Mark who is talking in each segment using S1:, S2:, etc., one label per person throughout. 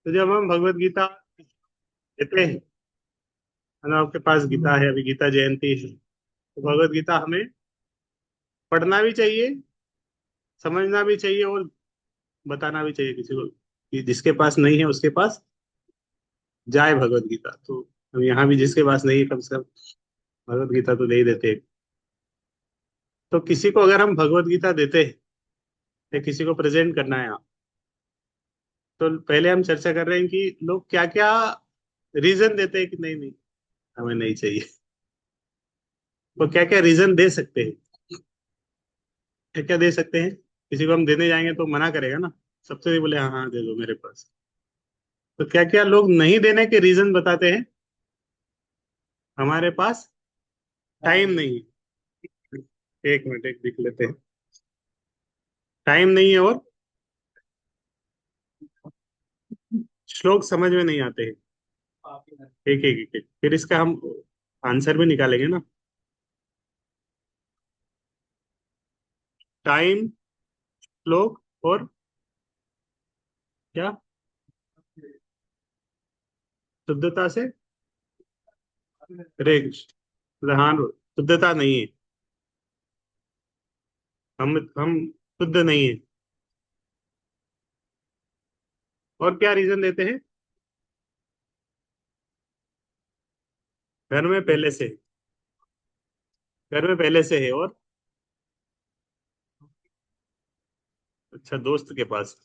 S1: तो जब हम भगवत गीता देते हैं, मतलब आपके पास गीता है, अभी गीता जयंती है, तो भगवत गीता हमें पढ़ना भी चाहिए, समझना भी चाहिए, और बताना भी चाहिए किसी को कि जिसके पास नहीं है उसके पास जाए भगवत गीता। तो हम यहाँ भी जिसके पास नहीं है कम से कम भगवत गीता तो दे ही देते हैं। तो किसी को अगर हम भगवत गीता देते हैं या किसी को प्रेजेंट करना है, तो पहले हम चर्चा कर रहे हैं कि लोग क्या क्या रीजन देते हैं कि नहीं नहीं हमें नहीं चाहिए। तो क्या क्या रीजन दे सकते हैं, क्या क्या दे सकते हैं। किसी को हम देने जाएंगे तो मना करेगा ना, सबसे नहीं बोले हाँ हाँ दे दो मेरे पास। तो क्या क्या लोग नहीं देने के रीजन बताते हैं। हमारे पास टाइम नहीं है, एक मिनट एक लिख लेते हैं। टाइम नहीं है, और श्लोक समझ में नहीं आते हैं। एक एक एक एक। फिर इसका हम आंसर भी निकालेंगे ना। टाइम, श्लोक, और क्या, शुद्धता से रेख। हाँ, शुद्धता नहीं है, हम शुद्ध नहीं है। और क्या रीजन देते हैं। घर में पहले से, घर में पहले से है, और अच्छा दोस्त के पास,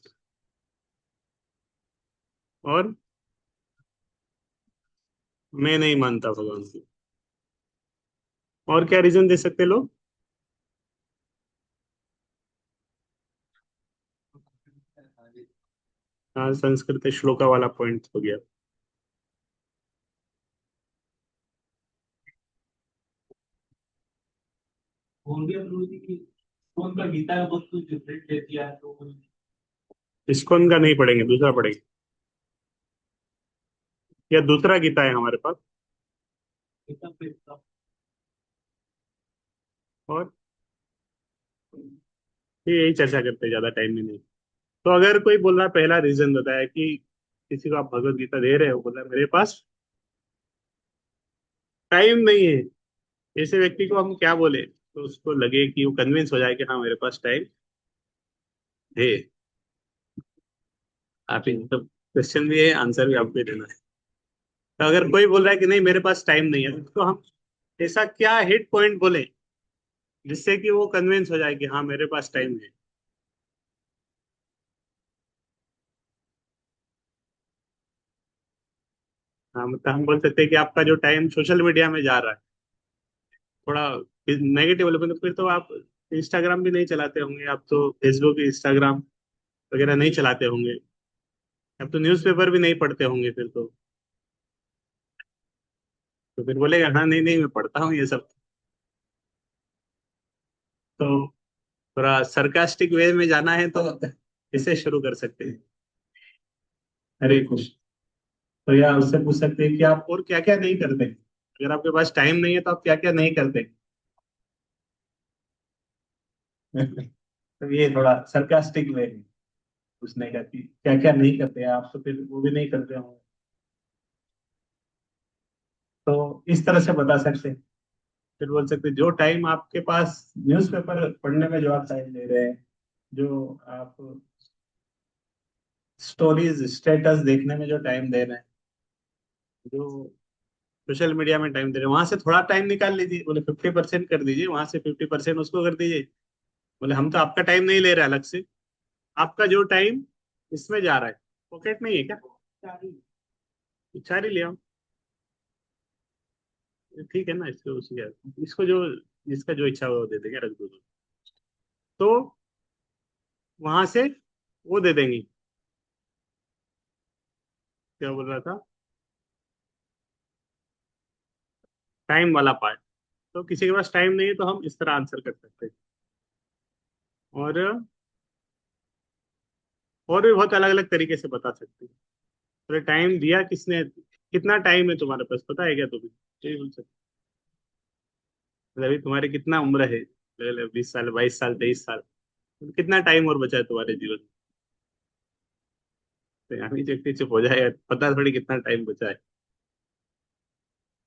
S1: और मैं नहीं मानता भगवान को। और क्या रीजन दे सकते लोग। हाँ, संस्कृत श्लोका वाला पॉइंट हो गया।
S2: कौन का गीता है बहुत कुछ डिफरेंट दे दिया है तो
S1: इस्कॉन का नहीं पढ़ेंगे, दूसरा पढ़ेंगे, या दूसरा गीता है हमारे पास।
S2: गीता पे
S1: और यही चर्चा करते हैं, ज्यादा टाइम भी नहीं। तो अगर कोई बोल रहा है, पहला रीजन बताया कि किसी को आप भगवत गीता दे रहे हो, बोला मेरे पास टाइम नहीं है, ऐसे व्यक्ति को हम क्या बोले तो उसको लगे कि वो कन्विंस हो जाए कि हाँ मेरे पास टाइम है। आप ही मतलब क्वेश्चन भी है, आंसर भी आपको ही देना है। तो अगर कोई बोल रहा है कि नहीं मेरे पास टाइम नहीं है, तो हम ऐसा क्या हिट पॉइंट बोले जिससे कि वो कन्विंस हो जाए कि हाँ मेरे पास टाइम है। हाँ, मतलब हम बोल सकते हैं कि आपका जो टाइम सोशल मीडिया में जा रहा है थोड़ा नेगेटिव लेवल पे, तो फिर तो आप इंस्टाग्राम भी नहीं चलाते होंगे, आप तो फेसबुक इंस्टाग्राम वगैरह नहीं चलाते होंगे, अब तो न्यूज़पेपर भी नहीं पढ़ते होंगे फिर तो फिर बोलेगा हाँ नहीं नहीं मैं पढ़ता हूँ ये सब। तो थोड़ा सरकास्टिक वे में जाना है तो इसे शुरू कर सकते हैं। हरे कृष्ण। तो या उससे पूछ सकते हैं कि आप और क्या क्या नहीं करते, अगर आपके पास टाइम नहीं है तो आप क्या क्या नहीं करते। तो ये थोड़ा सरकास्टिक वे है पूछने का कि क्या क्या नहीं करते आप, तो फिर वो भी नहीं करते होंगे। तो इस तरह से बता सकते हैं। फिर बोल सकते हैं जो टाइम आपके पास न्यूज़पेपर पढ़ने में जो आप टाइम दे रहे हैं, जो आप स्टोरीज स्टेटस देखने में जो टाइम दे रहे हैं, जो सोशल मीडिया में टाइम दे रहे हैं, वहां से थोड़ा टाइम निकाल लीजिए, बोले 50% कर दीजिए, वहां से 50% उसको कर दीजिए। बोले हम तो आपका टाइम नहीं ले रहे अलग से, आपका जो टाइम इसमें जा रहा है, पॉकेट नहीं है क्या, चार ही ले आओ। ठीक है ना, इसको इसको जो जिसका जो इच्छा हो वो दे देंगे, रख दो तो वहां से वो दे देंगे। क्या बोल रहा था, टाइम वाला पार्ट। तो किसी के पास टाइम नहीं है तो हम इस तरह आंसर कर सकते हैं। और भी बहुत अलग अलग तरीके से बता सकते हैं। तो टाइम दिया किसने, कितना टाइम है तुम्हारे पास पता है क्या तुम्हें, यही बोल सकते हैं। अभी तुम्हारी कितना उम्र है, 20 साल, 22 साल, 23 साल, कितना टाइम और बचा है तुम्हारे जीवन में। तो यामिनी व्यक्ति चुप हो जाएगा, पता थोड़ी कितना टाइम बचा है।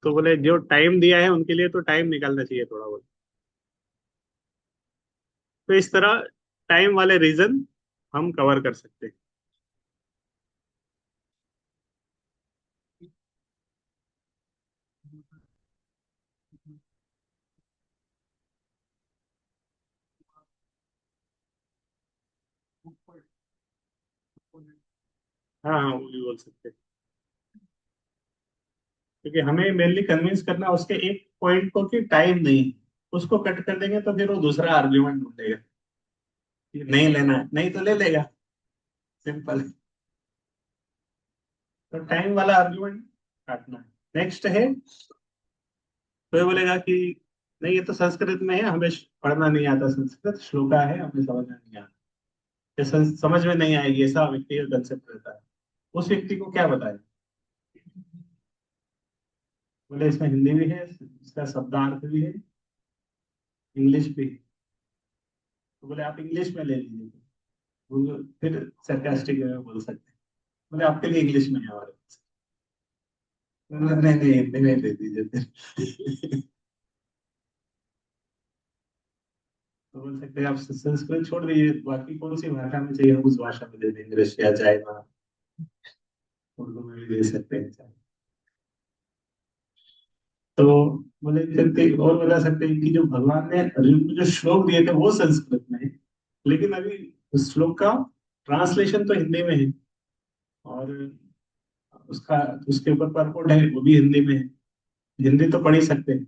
S1: तो बोले जो टाइम दिया है उनके लिए तो टाइम निकालना चाहिए थोड़ा बहुत। तो इस तरह टाइम वाले रीजन हम कवर कर सकते हैं। हाँ हाँ, वो भी बोल सकते हैं। क्योंकि हमें मेनली कन्विंस करना उसके एक पॉइंट को कि टाइम नहीं, उसको कट कर देंगे तो फिर वो दूसरा आर्ग्यूमेंट ढूंढेगा कि नहीं लेना है, नहीं तो ले लेगा, सिंपल। तो टाइम वाला आर्ग्यूमेंट काटना है। नेक्स्ट है, तो ये बोलेगा कि नहीं ये तो संस्कृत में है, हमें पढ़ना नहीं आता, संस्कृत श्लोका है, हमें समझना नहीं आता, ये समझ में नहीं आएगी, ऐसा व्यक्ति का कंसेप्ट रहता है। उस व्यक्ति को क्या बताए? बोले इसमें हिंदी भी है, इसका शब्दार्थ भी है, इंग्लिश भी है। तो बोले आप इंग्लिश में ले लीजिए। वो फिर सरकास्टिक में बोल सकते हैं, बोले आपके लिए इंग्लिश में है हमारे पास। बोले, नहीं नहीं हिंदी में ले दीजिए फिर। तो बोल सकते हैं आप संस्कृत छोड़ दीजिए, बाकी कौन सी भाषा में चाहिए हम उस भाषा में दे देंगे, रशिया चाइना, उर्दू में भी दे सकते हैं चाहे। तो बोले फिर और बता सकते हैं कि जो भगवान ने अर्जुन को जो श्लोक दिए थे वो संस्कृत में है, लेकिन अभी उस श्लोक का ट्रांसलेशन तो हिंदी में है, और उसका उसके ऊपर परपोर्ट है वो भी हिंदी में है। हिंदी तो पढ़ ही सकते हैं।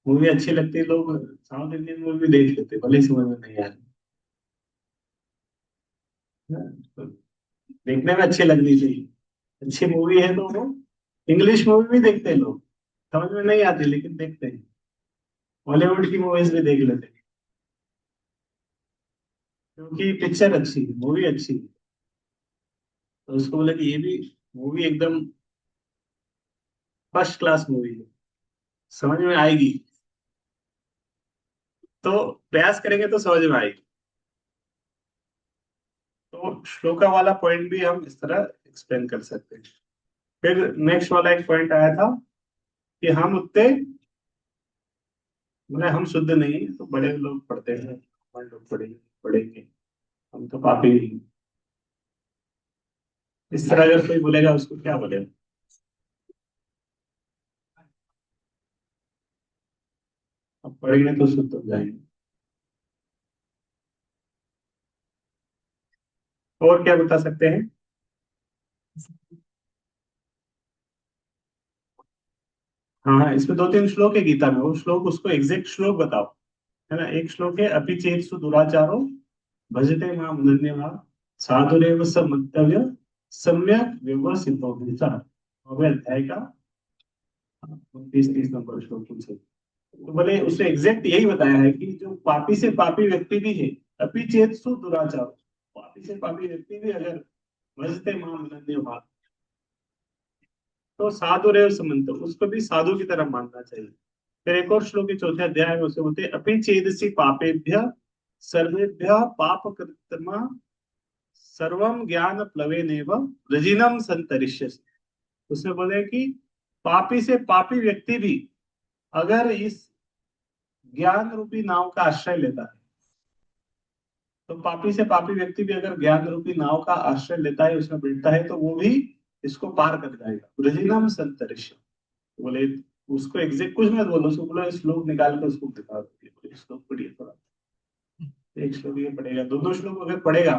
S1: मूवी अच्छी लगती है, लोग साउथ इंडियन मूवी देख लेते हैं, भले ही समझ में नहीं आ रही, तो देखने में अच्छी लगनी चाहिए। अच्छी मूवी है तो वो, इंग्लिश मूवी भी देखते हैं लोग, समझ में नहीं आती लेकिन देखते हैं। हॉलीवुड की मूवीज भी देख लेते हैं, क्योंकि पिक्चर अच्छी है, मूवी अच्छी है। तो उसको बोले कि ये भी मूवी एकदम फर्स्ट क्लास मूवी है, समझ में आएगी, तो प्रयास करेंगे तो समझ में आएगी। तो श्लोका वाला पॉइंट भी हम इस तरह एक्सप्लेन कर सकते हैं। फिर नेक्स्ट वाला एक पॉइंट आया था कि हम उतने, मतलब हम शुद्ध नहीं हैं, तो बड़े लोग पढ़ते हैं, हमारे लोग पढ़ेंगे पढ़ेंगे, हम तो पापी नहीं। इस तरह अगर कोई बोलेगा उसको क्या बोलेगा? अब पढ़ेंगे तो शुद्ध हो जाएंगे। और क्या बता सकते हैं? हाँ हाँ, इसमें दो तीन श्लोक है गीता में, वो श्लोक उसको एग्जैक्ट श्लोक बताओ। है ना, एक श्लोक है अपि चेत्सु दुराचारो भजते माम धन्यवाद साधुरेव स मंतव्य सम्यक व्यवसितो भूता। नौवें अध्याय का 29-30 नंबर श्लोक से। तो बोले उसने एग्जैक्ट यही बताया है कि जो पापी से पापी व्यक्ति भी है, अपि चेत्सु दुराचारो, पापी से पापी व्यक्ति भी अगर भजते माम धन्यवाद, तो साधु रेव समन्त, उसको भी साधु की तरह मानना चाहिए। फिर एक और श्लोक के चौथे अध्याय में उसे बोलते हैं अपि चेदसि पापेभ्य सर्वेभ्य पाप कृत्तमा सर्वम ज्ञान प्लवेनेव रजिनम संतरिष्यसि। उसमें बोले कि पापी से पापी व्यक्ति भी अगर इस ज्ञान रूपी नाव का आश्रय लेता है, तो पापी से पापी व्यक्ति भी अगर ज्ञान रूपी नाव का आश्रय लेता है, उसमें बैठता है, तो वो भी इसको पार कर जाएगा, रजिनम संतरिष्य। बोले उसको एग्जैक्ट कुछ मत बोलो, उसको बोलो श्लोक निकाल कर उसको दिखा दो, श्लोक पढ़िए थोड़ा, एक श्लोक ये पढ़ेगा, दो श्लोक अगर पढ़ेगा,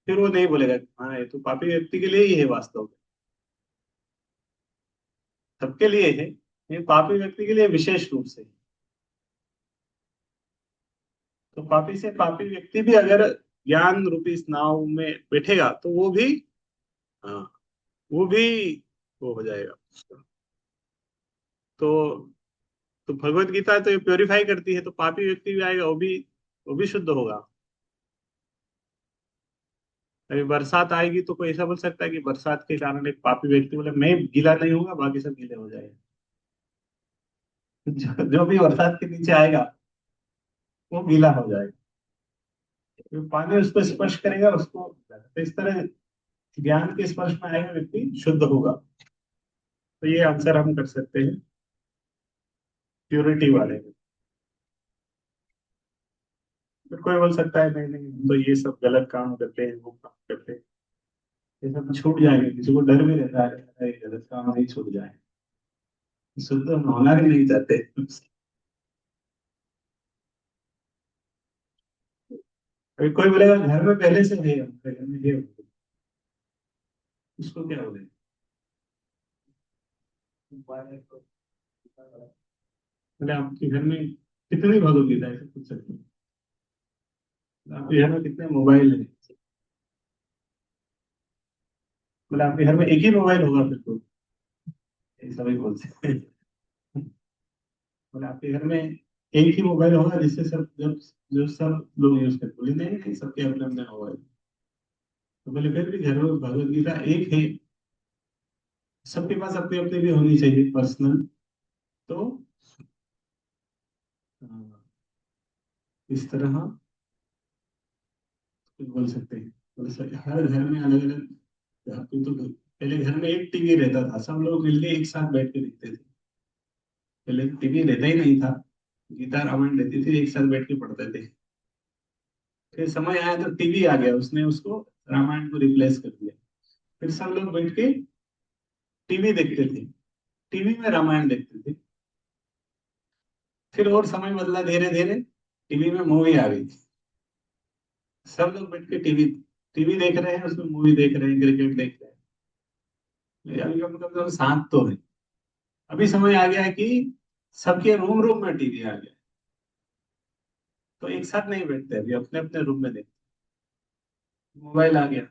S1: फिर वो नहीं बोलेगा हाँ ये तो पापी व्यक्ति के लिए ही है वास्तव में, सबके लिए है, ये पापी व्यक्ति के लिए विशेष रूप से। तो पापी से पापी व्यक्ति भी अगर ज्ञान रूपी इस नाव में बैठेगा तो वो भी, हाँ, वो भी वो हो जाएगा। तो तो भगवत गीता तो ये प्योरीफाई करती है, तो पापी व्यक्ति भी आएगा, वो भी शुद्ध होगा। अभी बरसात आएगी तो कोई ऐसा बोल सकता है कि बरसात के कारण एक पापी व्यक्ति बोले मैं गीला नहीं होगा, बाकी सब गीले हो जाएंगे। जो भी बरसात के नीचे आएगा वो गीला हो जाएगा, तो पानी उसको स्पर्श करेगा उसको, तो इस तरह ज्ञान के स्पर्श में आएगा व्यक्ति शुद्ध होगा। तो ये आंसर हम कर सकते हैं प्योरिटी वाले में। फिर कोई बोल सकता है नहीं नहीं, हम तो ये सब गलत काम करते हैं, वो काम करते हैं, ये सब छूट जाएंगे। किसी को डर भी रहता है, अरे ये गलत काम नहीं छूट जाए, शुद्ध होना भी नहीं चाहते। अभी कोई बोलेगा घर में पहले से है, हमारे घर में ये हो, उसको क्या बोले? बोले आपके घर में कितनी भगवदगीता है, ऐसे पूछ सकते हैं। आपके घर में कितने मोबाइल है? बोले आपके घर में एक ही मोबाइल होगा फिर तो, ऐसा भी बोल सकते हैं। बोले आपके घर में एक ही मोबाइल होगा जिससे सब जब जो सब लोग यूज करते, बोले नहीं नहीं, सबके अपने अपने मोबाइल। तो बोले फिर भी घर में भगवत गीता एक है, सबके पास अपनी अपनी भी होनी चाहिए पर्सनल। तो अ, इस तरह कुछ बोल सकते हैं। बोले सर हर घर में अलग अलग, आपको तो पहले घर में एक टीवी रहता था, सब लोग मिलके एक साथ बैठ के देखते थे। पहले टीवी रहता ही नहीं था, गीता रामायण रहती थी, एक साथ बैठ के पढ़ते थे। फिर समय आया तो टीवी आ गया, उसने उसको रामायण को रिप्लेस कर दिया। फिर सब लोग बैठ के टीवी देखते थे, टीवी में रामायण देखते थे। फिर और समय बदला धीरे धीरे, टीवी में मूवी आ गई। सब लोग बैठ के टीवी टीवी देख रहे हैं, उसमें मूवी देख रहे हैं, क्रिकेट देख रहे हैं। अभी कम से कम साथ तो है। अभी समय आ गया है कि सबके रूम रूम में टीवी आ गया, तो एक साथ नहीं बैठते, अभी अपने अपने रूम में देखते। मोबाइल आ गया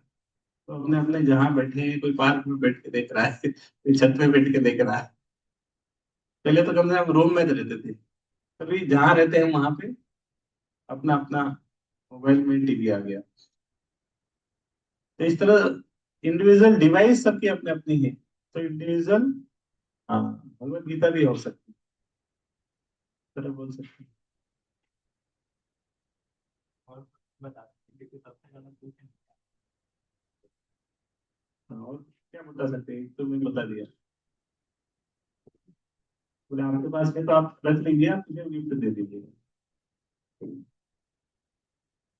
S1: तो अपने अपने जहाँ बैठे हैं, कोई पार्क में बैठ के देख रहा है, कोई छत पे बैठ के देख रहा है। पहले तो कम से कम रूम में तो रहते थे, अभी जहाँ रहते हैं वहां पे अपना अपना मोबाइल में टीवी आ गया। तो इस तरह इंडिविजुअल डिवाइस सबकी अपने अपनी है, तो इंडिविजुअल, हाँ, भगवत गीता भी हो सकती है, इस तरह बोल सकते हैं।
S2: और बता दीजिए कि सबसे ज्यादा पूछे।
S1: हाँ, और क्या बता सकते हैं, तो मैं बता दिया। बोले आपके पास है तो आप रख लीजिए, आप मुझे गिफ्ट दे दीजिए।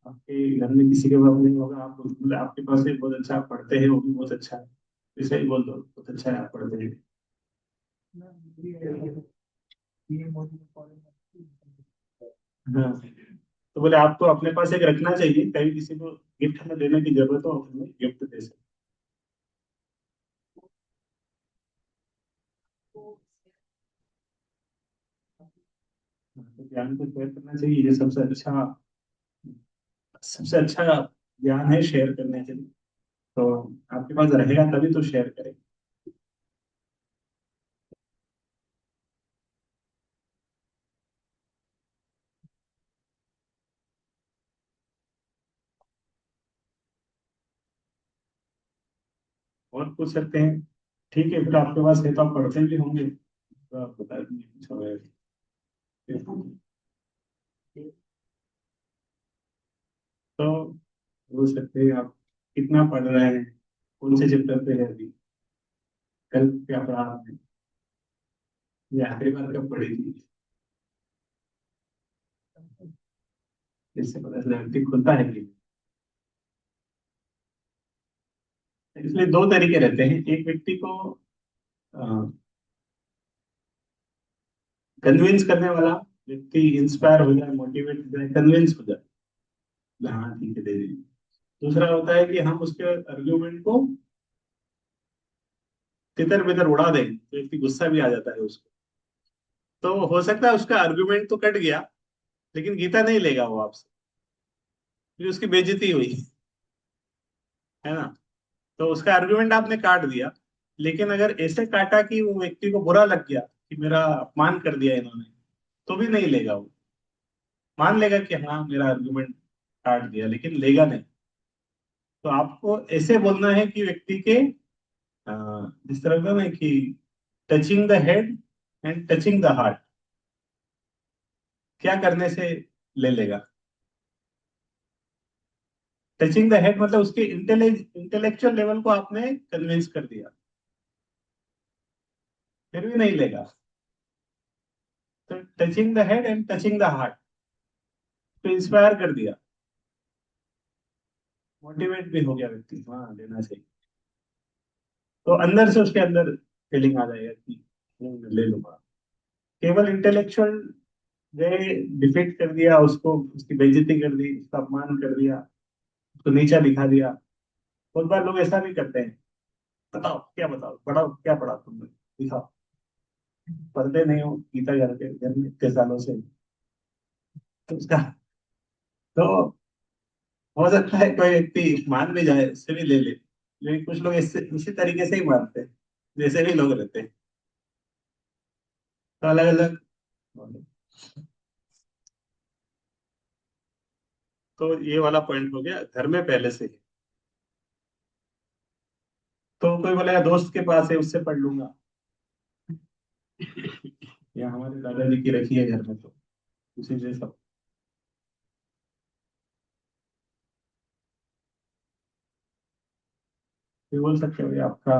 S1: आपके घर में किसी के पास नहीं होगा, आप बोले आपके पास है, बहुत अच्छा आप पढ़ते हैं, वो भी बहुत अच्छा है, इसे ही बोल दो बहुत अच्छा है आप पढ़ते हैं। हाँ, तो बोले आपको अपने पास एक रखना चाहिए, कहीं किसी को गिफ्ट में देने की जरूरत हो, आप हमें गिफ्ट दे सकते हैं। तो ज्ञान को शेयर करना चाहिए, ये सबसे अच्छा ज्ञान है शेयर करने के लिए। तो आपके पास रहेगा तभी तो शेयर करें। और पूछ सकते हैं, ठीक है, फिर आपके पास है तो आप पढ़ते भी होंगे, तो आप बता दीजिए कुछ होगा। तो बोल सकते हैं आप कितना पढ़ रहे हैं, कौन से चैप्टर पे है अभी, कल क्या पढ़ा आपने, ये आखिरी बार कब पढ़ी थी, इससे पता चला व्यक्ति खुलता है कि। इसलिए दो तरीके रहते हैं, एक व्यक्ति को कन्विंस करने वाला व्यक्ति इंस्पायर हो जाए, मोटिवेट हो जाए, कन्विंस हो जाए, हाँ ठीक है दे दीजिए। दूसरा होता है कि हम उसके आर्ग्यूमेंट को तितर बितर उड़ा दें, तो व्यक्ति गुस्सा भी आ जाता है उसको। तो हो सकता है उसका आर्ग्यूमेंट तो कट गया, लेकिन गीता नहीं लेगा वो आपसे, क्योंकि उसकी बेइज्जती हुई, है ना। तो उसका आर्ग्यूमेंट आपने काट दिया, लेकिन अगर ऐसे काटा कि वो व्यक्ति को बुरा लग गया कि मेरा अपमान कर दिया इन्होंने, तो भी नहीं लेगा वो। मान लेगा कि हाँ मेरा आर्ग्यूमेंट काट दिया, लेकिन लेगा नहीं। तो आपको ऐसे बोलना है कि व्यक्ति के जिस तरह का ना कि touching the head and touching the heart, क्या करने से ले लेगा। टचिंग द हेड मतलब उसके इंटेलेक्चुअल लेवल को आपने कन्विंस कर दिया, फिर भी नहीं लेगा। तो touching the head and touching the heart, तो इंस्पायर कर दिया, मोटिवेट भी हो गया व्यक्ति, हाँ लेना चाहिए। तो अंदर से उसके अंदर फीलिंग आ जाएगा कि ले लूंगा। केवल इंटेलेक्चुअल वे डिफीट कर दिया उसको, उसकी बेइज्जती कर दी, उसका अपमान कर दिया, उसको नीचा दिखा दिया। बहुत बार लोग ऐसा भी करते हैं, बताओ क्या, बताओ पढ़ाओ क्या पढ़ा तुमने, दिखाओ। पढ़ते नहीं हो गीता घर में इतने सालों से, तो उसका तो हो सकता है कोई व्यक्ति मान भी जाए, उससे भी ले ले, लेकिन कुछ लोग इससे इसी तरीके से ही मानते हैं, जैसे भी लोग रहते हैं। तो अलग अलग। तो ये वाला पॉइंट हो गया घर में पहले से ही। तो कोई बोलेगा दोस्त के पास है उससे पढ़ लूंगा, या हमारे दादाजी की रखी है घर में, तो उसी से सब। फिर बोल सकते हो, आपका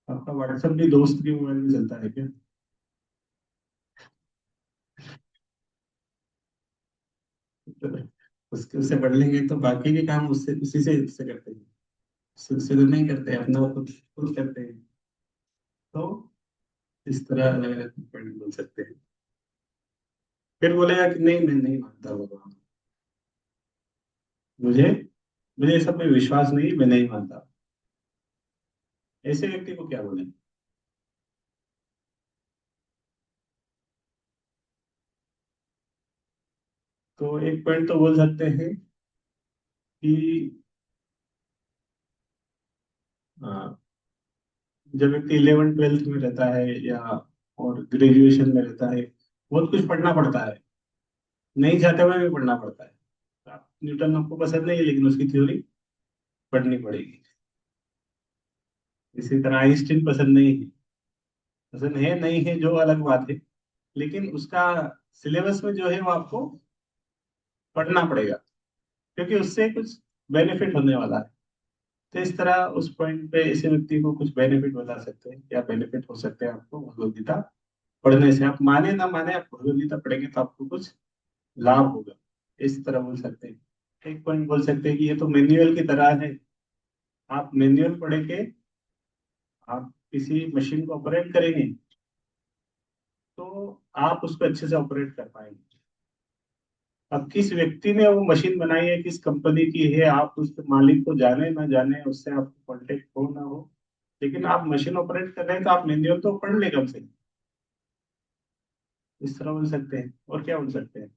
S1: आपका व्हाट्सएप भी दोस्त की मोबाइल में चलता है क्या? तो उसके उससे पढ़ लेंगे तो बाकी के काम उससे उसी से उससे करते हैं, उससे तो नहीं करते, अपना खुद खुद करते हैं। तो इस तरह अलग अलग पॉइंट बोल सकते हैं। फिर बोलेगा कि नहीं मैं नहीं मानता भगवान, मुझे मुझे सब में विश्वास नहीं, मैं नहीं मानता। ऐसे व्यक्ति को क्या बोले? तो एक पॉइंट तो बोल सकते हैं कि आ, जब व्यक्ति 11th 12th में रहता है या और ग्रेजुएशन में रहता है, बहुत कुछ पढ़ना पड़ता है, नहीं चाहते हुए भी पढ़ना पड़ता है। न्यूटन आपको पसंद नहीं है लेकिन उसकी थ्योरी पढ़नी पड़ेगी। इसी तरह आइंस्टीन पसंद नहीं है, पसंद है नहीं है जो अलग बात है, लेकिन उसका सिलेबस में जो है वो आपको पढ़ना पड़ेगा, क्योंकि उससे कुछ बेनिफिट होने वाला है। तो इस तरह उस पॉइंट पे इसी व्यक्ति को कुछ बेनिफिट बता सकते हैं, क्या बेनिफिट हो सकते हैं आपको भगवद गीता पढ़ने से। आप माने ना माने, आप भगवद गीता पढ़ेंगे तो आपको कुछ लाभ होगा, इस तरह बोल सकते हैं। एक पॉइंट बोल सकते हैं कि ये तो मैनुअल की तरह है, आप मैनुअल पढ़ के आप किसी मशीन को ऑपरेट करेंगे तो आप उसको अच्छे से ऑपरेट कर पाएंगे। अब किस व्यक्ति ने वो मशीन बनाई है, किस कंपनी की है, आप उस मालिक को जाने ना जाने, उससे आपको कांटेक्ट हो ना हो, लेकिन आप मशीन ऑपरेट कर रहे हैं तो आप मैनुअल तो पढ़ ले कम से कम। इस तरह बोल सकते हैं, और क्या बोल सकते हैं?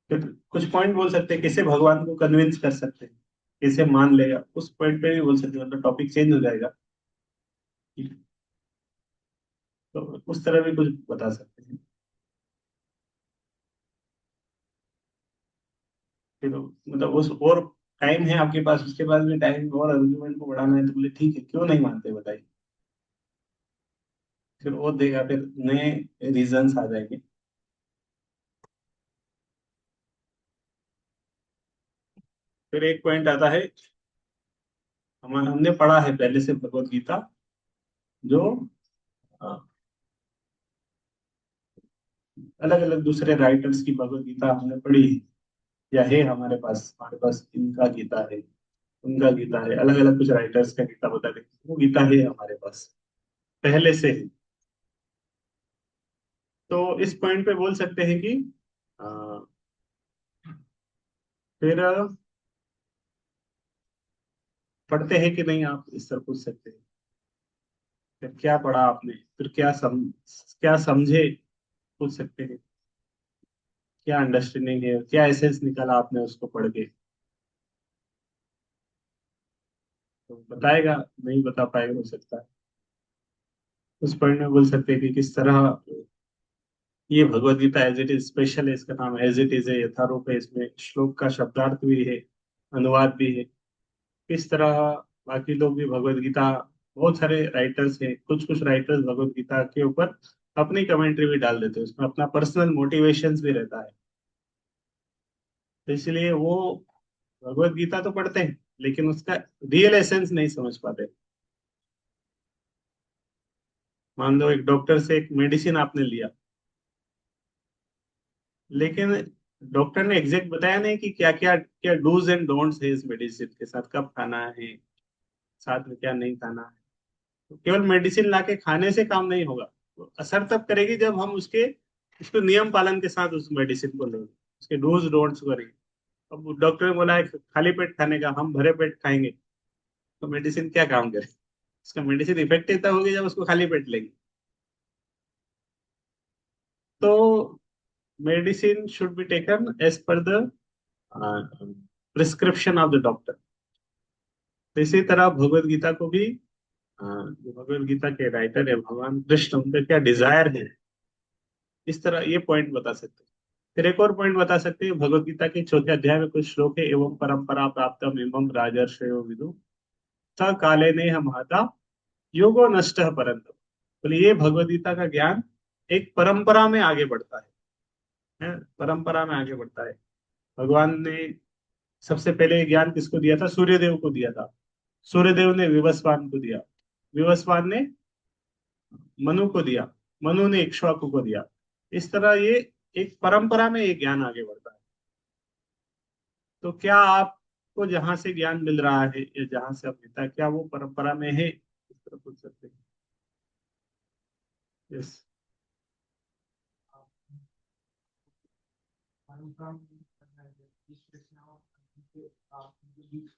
S1: फिर कुछ पॉइंट बोल सकते हैं कैसे भगवान को कन्विंस कर सकते हैं, कैसे मान लेगा, उस पॉइंट पे भी बोल सकते हैं, मतलब टॉपिक चेंज हो जाएगा। तो उस तरह भी कुछ बता सकते हैं। फिर मतलब उस और टाइम है आपके पास, उसके पास भी टाइम और आर्गुमेंट को बढ़ाना है, तो बोले ठीक है क्यों नहीं मानते बताइए। फिर वो देगा, फिर नए रीजंस आ जाएंगे। फिर एक पॉइंट आता है, हमने पढ़ा है पहले से भगवत गीता, जो अलग अलग दूसरे राइटर्स की भगवत गीता हमने पढ़ी है, या है हमारे पास इनका गीता है, उनका गीता है, अलग अलग कुछ राइटर्स का गीता बता देते हैं, वो गीता है हमारे पास पहले से है। तो इस पॉइंट पे बोल सकते हैं कि अ, फिर पढ़ते हैं कि नहीं, आप इस तरह पूछ सकते हैं। फिर क्या पढ़ा आपने, फिर क्या समझे, पूछ सकते हैं। क्या अंडरस्टैंडिंग है, क्या एसेंस निकाला आपने उसको पढ़ के, तो बताएगा, नहीं बता पाएगा हो सकता है। उस पॉइंट में बोल सकते हैं कि किस तरह ये Bhagavad Gita as it is special है, इसका नाम एज इट इज है, यथारूप है, इसमें श्लोक का शब्दार्थ भी है, अनुवाद भी है। किस तरह बाकी लोग भी भगवत गीता बहुत सारे राइटर्स हैं, कुछ कुछ राइटर्स भगवत गीता के ऊपर अपनी कमेंट्री भी डाल देते हैं, उसमें अपना पर्सनल मोटिवेशंस भी रहता है। तो इसलिए वो भगवत गीता तो पढ़ते हैं लेकिन उसका रियल एसेंस नहीं समझ पाते। मान लो एक डॉक्टर से एक मेडिसिन आपने लिया, लेकिन डॉक्टर ने एग्जैक्ट बताया नहीं कि क्या क्या क्या डूज एंड डोंट्स है इस मेडिसिन के साथ, कब खाना है, साथ में क्या नहीं खाना है। तो केवल मेडिसिन लाके खाने से काम नहीं होगा, तो असर तब करेगी जब हम उसके उसको नियम पालन के साथ उस मेडिसिन को लेंगे, उसके डूज डोंट्स करेंगे। अब डॉक्टर ने बोला है खाली पेट खाने का, हम भरे पेट खाएंगे, तो मेडिसिन क्या काम करे? उसका मेडिसिन इफेक्टिव तब होगी जब उसको खाली पेट लेंगे। तो medicine should be taken as per the prescription of the doctor. तो इसी तरह भगवत गीता को भी जो भगवत गीता के राइटर है भगवान कृष्ण, उनका क्या डिजायर है, इस तरह ये पॉइंट बता सकते हैं। फिर एक और पॉइंट बता सकते हैं, भगवत गीता के चौथे अध्याय में कुछ श्लोक है, एवं परंपरा प्राप्तम एवं राजर्षयो विदु स काले ने महता योगो नष्ट परंतु। बोले ये भगवत गीता का ज्ञान एक परंपरा में आगे बढ़ता है, परंपरा में आगे बढ़ता है। भगवान ने सबसे पहले ज्ञान किसको दिया था? सूर्यदेव को दिया था। सूर्यदेव ने विवस्वान को दिया, विवस्वान ने मनु को दिया, मनु ने इक्ष्वाकु को दिया। इस तरह ये एक परंपरा में ये ज्ञान आगे बढ़ता है। तो क्या आपको जहां से ज्ञान मिल रहा है या जहां से आप लेता है, क्या वो परंपरा में है, इस तरह पूछ सकते हैं। यस।
S2: अनुक्रम करना है, इस प्रश्नाओं के आपके बीच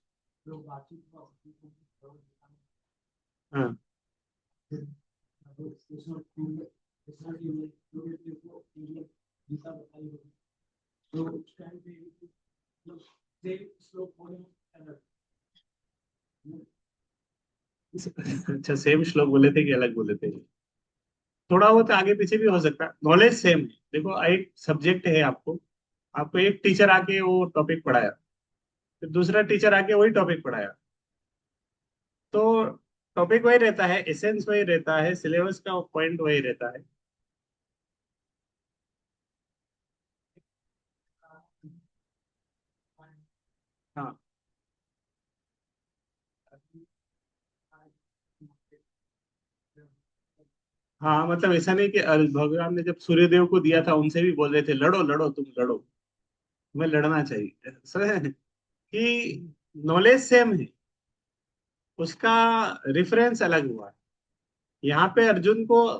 S2: लोग बातचीत को
S1: हाँ।
S2: गीता बताई होगी तो उस टाइम पे मतलब सेम श्लोक बोले अलग।
S1: अच्छा, सेम श्लोक बोले थे कि अलग बोले थे? थोड़ा बहुत आगे पीछे भी हो सकता है, नॉलेज सेम है। देखो एक सब्जेक्ट है, आपको आपको एक टीचर आके वो टॉपिक पढ़ाया, फिर दूसरा टीचर आके वही टॉपिक पढ़ाया, तो टॉपिक वही रहता है, एसेंस वही रहता है, सिलेबस का पॉइंट वही रहता है। हाँ। हाँ मतलब ऐसा नहीं कि भगवान ने जब सूर्यदेव को दिया था उनसे भी बोल रहे थे लड़ो लड़ो तुम लड़ो, तुम्हें लड़ना चाहिए, समझ रहे हैं? कि नॉलेज सेम है, उसका रेफरेंस अलग हुआ है। यहाँ पे अर्जुन को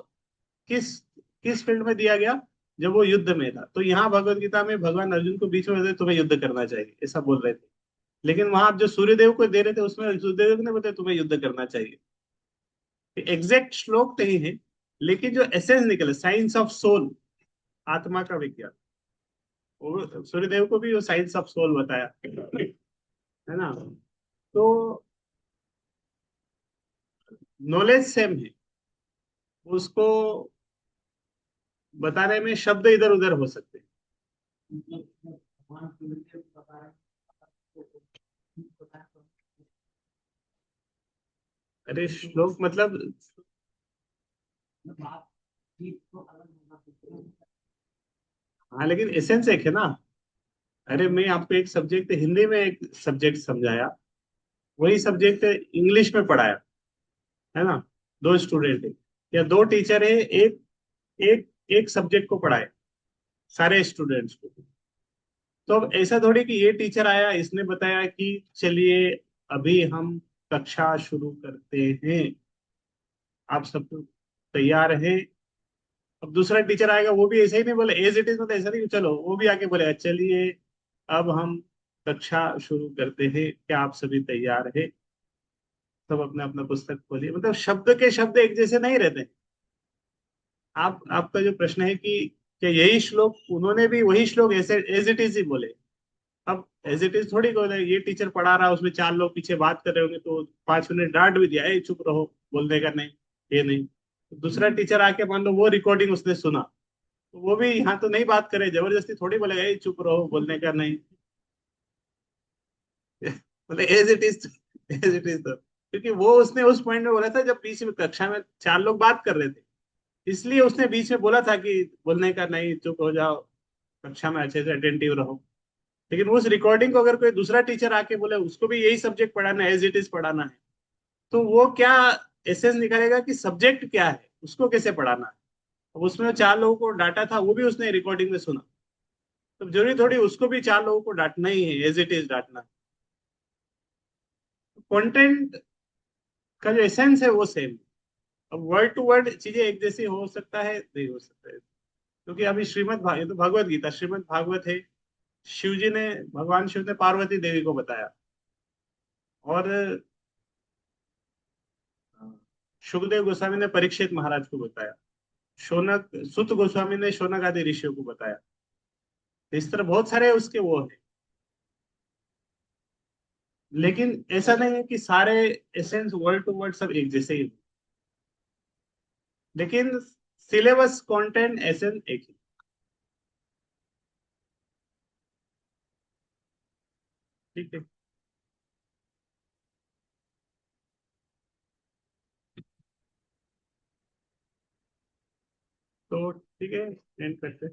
S1: किस किस फील्ड में दिया गया? जब वो युद्ध में था, तो यहाँ भगवत गीता में भगवान अर्जुन को बीच में बोलते तुम्हें युद्ध करना चाहिए, ऐसा बोल रहे थे। लेकिन वहां आप जो सूर्यदेव को दे रहे थे उसमें सूर्यदेव ने बताया तुम्हें युद्ध करना चाहिए। एग्जैक्ट श्लोक नहीं है, लेकिन जो एसेंस निकले, साइंस ऑफ सोल, आत्मा का विज्ञान, वो सूर्यदेव को भी वो साइंस ऑफ सोल बताया, है ना? तो नॉलेज सेम है, उसको बताने में शब्द इधर उधर हो सकते हैं।
S2: भगवान सूर्य बता रहे हैं
S1: अरे श्लोक मतलब,
S2: बात ठीक तो अलग होगा।
S1: हाँ लेकिन एसेंस एक है ना। अरे मैं आपको एक सब्जेक्ट हिंदी में एक सब्जेक्ट समझाया, वही सब्जेक्ट इंग्लिश में पढ़ाया, है ना? दो स्टूडेंट है या दो टीचर है, एक एक एक सब्जेक्ट को पढ़ाए सारे स्टूडेंट्स को। तो अब ऐसा थोड़ी कि ये टीचर आया इसने बताया कि चलिए अभी हम कक्षा शुरू करते हैं, आप सब तैयार हैं। अब दूसरा टीचर आएगा, वो भी ऐसे ही नहीं बोले एज इट इज, मतलब ऐसा नहीं कि चलो, वो भी आके बोले चलिए अब हम कक्षा शुरू करते हैं, क्या आप सभी तैयार हैं? सब अपना अपना पुस्तक खोलिए, मतलब शब्द के शब्द एक जैसे नहीं रहते। आप आपका जो प्रश्न है कि क्या यही श्लोक उन्होंने भी वही श्लोक ऐसे एज इट इज ही बोले? अब एज इट इज थोड़ी बोले, ये टीचर पढ़ा रहा उसमें चार लोग पीछे बात कर रहे होंगे तो 5 मिनट डांट भी दिया, चुप रहो, बोलने का नहीं, ये नहीं। तो दूसरा टीचर आके मान लो वो रिकॉर्डिंग उसने सुना, तो वो भी यहाँ तो नहीं बात करे, जबरदस्ती थोड़ी बोलेगा चुप रहो, बोलने का नहीं। मतलब as it is, as it is. क्योंकि वो उसने उस पॉइंट में बोला था जब बीच में कक्षा में 4 लोग बात कर रहे थे, इसलिए उसने बीच में बोला था कि बोलने का नहीं, चुप हो जाओ, कक्षा में अच्छे से अटेंटिव रहो। लेकिन उस रिकॉर्डिंग को अगर कोई दूसरा टीचर आके बोले उसको भी यही सब्जेक्ट पढ़ाना है, एज इट इज पढ़ाना है, तो वो क्या एसेंस निकालेगा कि सब्जेक्ट क्या है, उसको कैसे पढ़ाना है। अब उसमें 4 लोगों को डांटा था, वो भी उसने रिकॉर्डिंग में सुना। तो जरूरी थोड़ी उसको भी 4 लोगों को डांटना ही है, एज इट इज डांटना। कंटेंट का जो एसेंस है वो सेम। अब वर्ड टू वर्ड चीजें एक जैसी हो सकता है, नहीं हो सकता है, क्योंकि अभी ये तो भगवत गीता, श्रीमद् भागवत है। शिव जी ने, भगवान शिव ने पार्वती देवी को बताया, और सुखदेव गोस्वामी ने परीक्षित महाराज को बताया, शौनक सुत गोस्वामी ने शौनक आदि ऋषियों को बताया। तो इस तरह बहुत सारे उसके वो है। लेकिन ऐसा नहीं है कि सारे एसेंस वर्ड टू वर्ड सब एक जैसे ही, लेकिन सिलेबस कंटेंट एसेंस एक ही। ठीक है, तो ठीक है, एंड करते हैं।